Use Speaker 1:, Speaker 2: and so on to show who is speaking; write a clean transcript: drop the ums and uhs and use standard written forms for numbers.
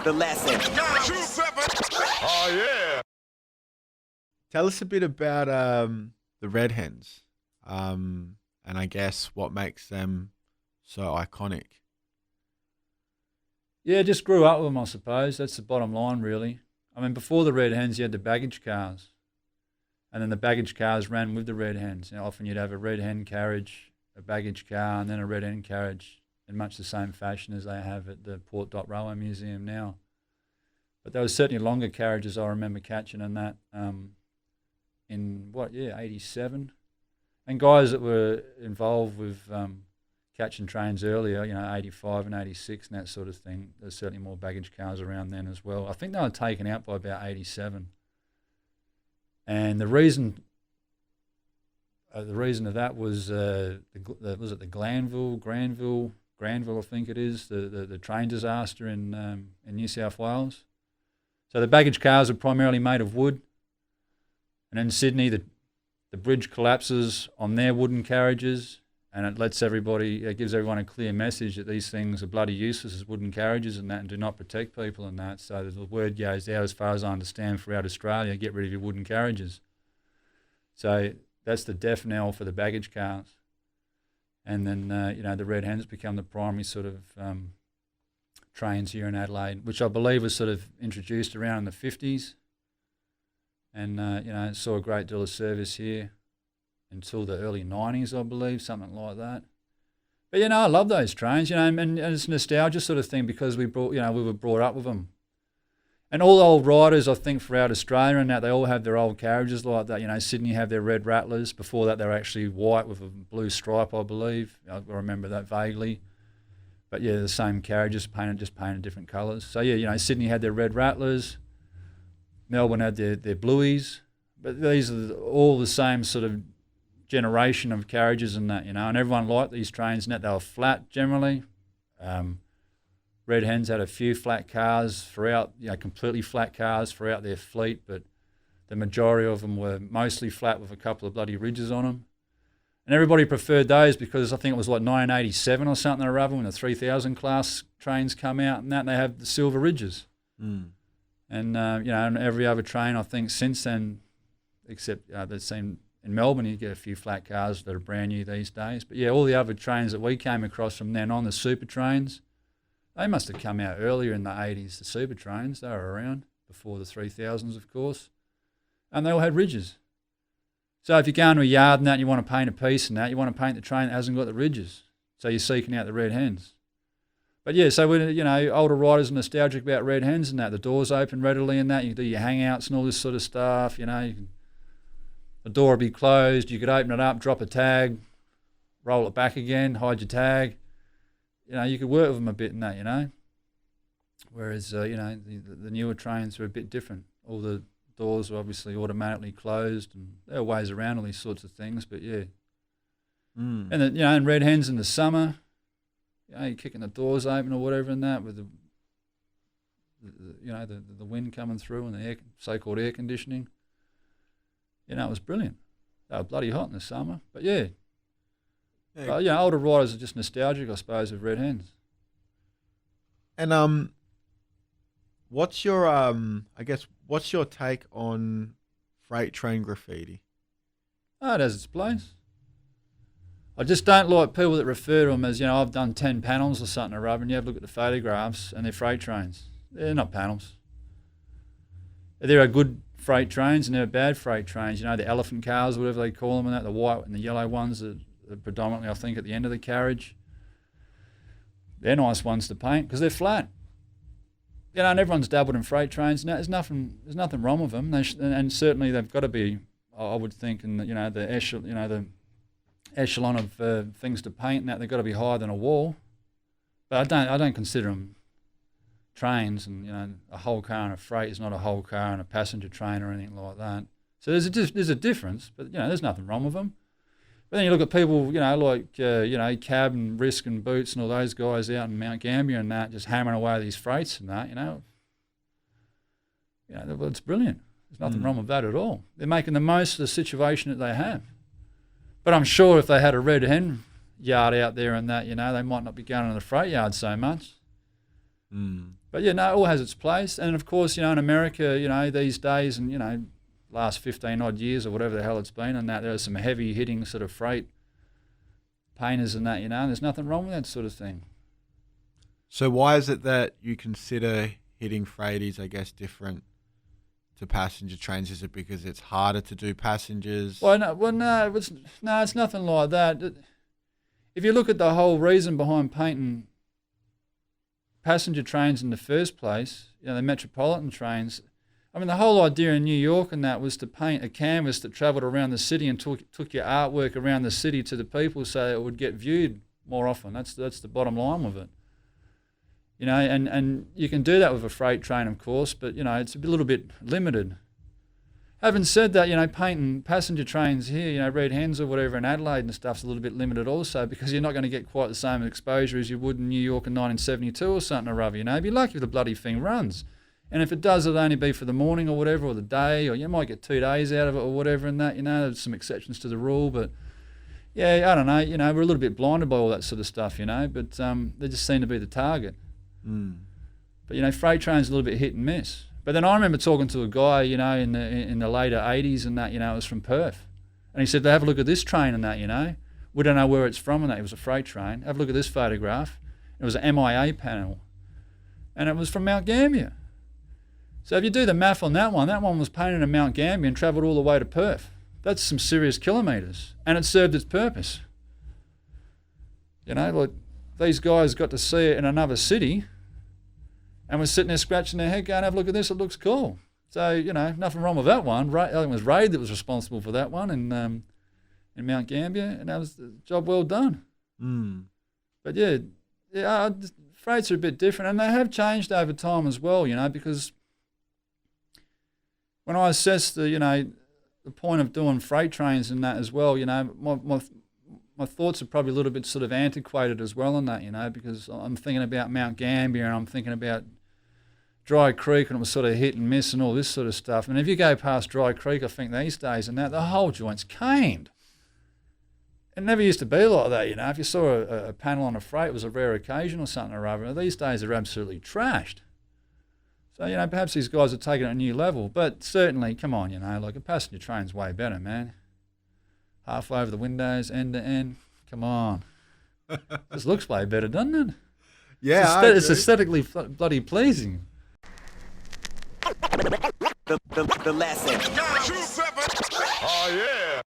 Speaker 1: The lesson.
Speaker 2: Oh, yeah.
Speaker 3: Tell us a bit about the Red Hens, and I guess what makes them so iconic.
Speaker 4: Yeah, just grew up with them, I suppose. That's the bottom line, really. I mean, before the Red Hens, you had the baggage cars. And then the baggage cars ran with the Red Hens. You know, often you'd have a Red Hen carriage, a baggage car, and then a Red Hen carriage in much the same fashion as they have at the Port Dot Railway Museum now. But there was certainly longer carriages I remember catching in that in, 87? And guys that were involved with catching trains earlier, 85 and 86 and that sort of thing. There's certainly more baggage cars around then as well. I think they were taken out by about 87. And the reason of that was was it the Granville, I think it is, the train disaster in New South Wales. So the baggage cars are primarily made of wood, and in Sydney the bridge collapses on their wooden carriages, and it gives everyone a clear message that these things are bloody useless as wooden carriages and that, and do not protect people and that. So the word goes out, as far as I understand, throughout Australia, get rid of your wooden carriages. So that's the death knell for the baggage cars. And then, the Red Hens become the primary sort of trains here in Adelaide, which I believe was sort of introduced around in the 50s. And, saw a great deal of service here until the early 90s, I believe, something like that. But, I love those trains, and it's a nostalgia sort of thing because we were brought up with them. And all the old riders, I think, throughout Australia and that, they all have their old carriages like that. Sydney have their red rattlers. Before that, they were actually white with a blue stripe, I believe. I remember that vaguely. But, the same carriages, painted different colours. So, Sydney had their red rattlers. Melbourne had their blueies. But these are all the same sort of generation of carriages and that, and everyone liked these trains and that. They were flat generally. Red Hens had a few flat cars throughout, completely flat cars throughout their fleet, but the majority of them were mostly flat with a couple of bloody ridges on them. And everybody preferred those because I think it was like 1987 or something or other when the 3000 class trains come out and that, and they have the silver ridges. Mm. And, and every other train, I think, since then, except they've seen in Melbourne, you get a few flat cars that are brand new these days. But, all the other trains that we came across from then on, the super trains, they must have come out earlier in the 80s, the super trains. They were around before the 3000s, of course. And they all had ridges. So if you go into a yard and that and you want to paint a piece and that, you want to paint the train that hasn't got the ridges. So you're seeking out the Red Hens. But, so when, older riders are nostalgic about Red Hens and that, the doors open readily and that, you can do your hangouts and all this sort of stuff, the door would be closed, you could open it up, drop a tag, roll it back again, hide your tag. You could work with them a bit in that, Whereas, the newer trains are a bit different. All the doors are obviously automatically closed, and there are ways around all these sorts of things, but yeah. Mm. And then, in Red Hens in the summer, you're kicking the doors open or whatever and that with the wind coming through and the so-called air conditioning. It was brilliant. They were bloody hot in the summer, but yeah. But, older riders are just nostalgic, I suppose, of Red Hens.
Speaker 3: And what's your what's your take on freight train graffiti?
Speaker 4: Oh, it has its place. I just don't like people that refer to them as, I've done 10 panels or something or other, and you have a look at the photographs and they're freight trains. They're not panels. There are good freight trains and there are bad freight trains. The elephant cars, whatever they call them, and that, the white and the yellow ones that are predominantly, I think, at the end of the carriage. They're nice ones to paint because they're flat. And everyone's dabbled in freight trains. There's nothing wrong with them. And certainly they've got to be, I would think, in the echelon of things to paint and that, they've got to be higher than a wall. But I don't consider them trains, and a whole car and a freight is not a whole car and a passenger train or anything like that. So there's a difference, but there's nothing wrong with them. But then you look at people, like Cab and Risk and Boots and all those guys out in Mount Gambier and that, just hammering away these freights and that, well, it's brilliant. There's nothing wrong with that at all. They're making the most of the situation that they have. But I'm sure if they had a Red Hen yard out there and that, they might not be going to the freight yard so much. But yeah, no, it all has its place. And of course, in America, these days and, last 15 odd years or whatever the hell it's been, and that there's some heavy hitting sort of freight painters and that, there's nothing wrong with that sort of thing.
Speaker 3: So why is it that you consider hitting freighties, I guess, different to passenger trains? Is it because it's harder to do passengers?
Speaker 4: No, it's nothing like that. If you look at the whole reason behind painting passenger trains in the first place, the metropolitan trains, I mean, the whole idea in New York and that was to paint a canvas that travelled around the city and took your artwork around the city to the people so it would get viewed more often. That's the bottom line with it. And you can do that with a freight train, of course, but, it's a little bit limited. Having said that, painting passenger trains here, Red Hens or whatever in Adelaide and stuff's a little bit limited also because you're not going to get quite the same exposure as you would in New York in 1972 or something or other, You'd be lucky if the bloody thing runs. And if it does, it'll only be for the morning or whatever, or the day, or you might get 2 days out of it or whatever and that, there's some exceptions to the rule, but yeah, I don't know, we're a little bit blinded by all that sort of stuff, but they just seem to be the target. But, freight trains are a little bit hit and miss. But then I remember talking to a guy, in the later 80s and that, it was from Perth. And he said, have a look at this train and that, we don't know where it's from and that. It was a freight train. Have a look at this photograph. It was an MIA panel. And it was from Mount Gambier. So if you do the math on that one was painted in Mount Gambier and travelled all the way to Perth. That's some serious kilometres. And it served its purpose. These guys got to see it in another city and was sitting there scratching their head going, have a look at this, it looks cool. So, nothing wrong with that one. I think it was Raid that was responsible for that one in Mount Gambier, and that was the job well done. But yeah, freights are a bit different, and they have changed over time as well, because when I assessed the point of doing freight trains and that as well, my thoughts are probably a little bit sort of antiquated as well in that, because I'm thinking about Mount Gambier and I'm thinking about Dry Creek and it was sort of hit and miss and all this sort of stuff. And if you go past Dry Creek, I think these days and that, the whole joint's caned. It never used to be like that, If you saw a panel on a freight, it was a rare occasion or something or other. These days they're absolutely trashed. So, perhaps these guys are taking it to a new level. But certainly, come on, like a passenger train's way better, man. Half over the windows, end to end. Come on. This looks way better, doesn't it?
Speaker 2: Yeah,
Speaker 4: it's aesthetically bloody pleasing.
Speaker 1: The lesson.
Speaker 2: Oh, yeah.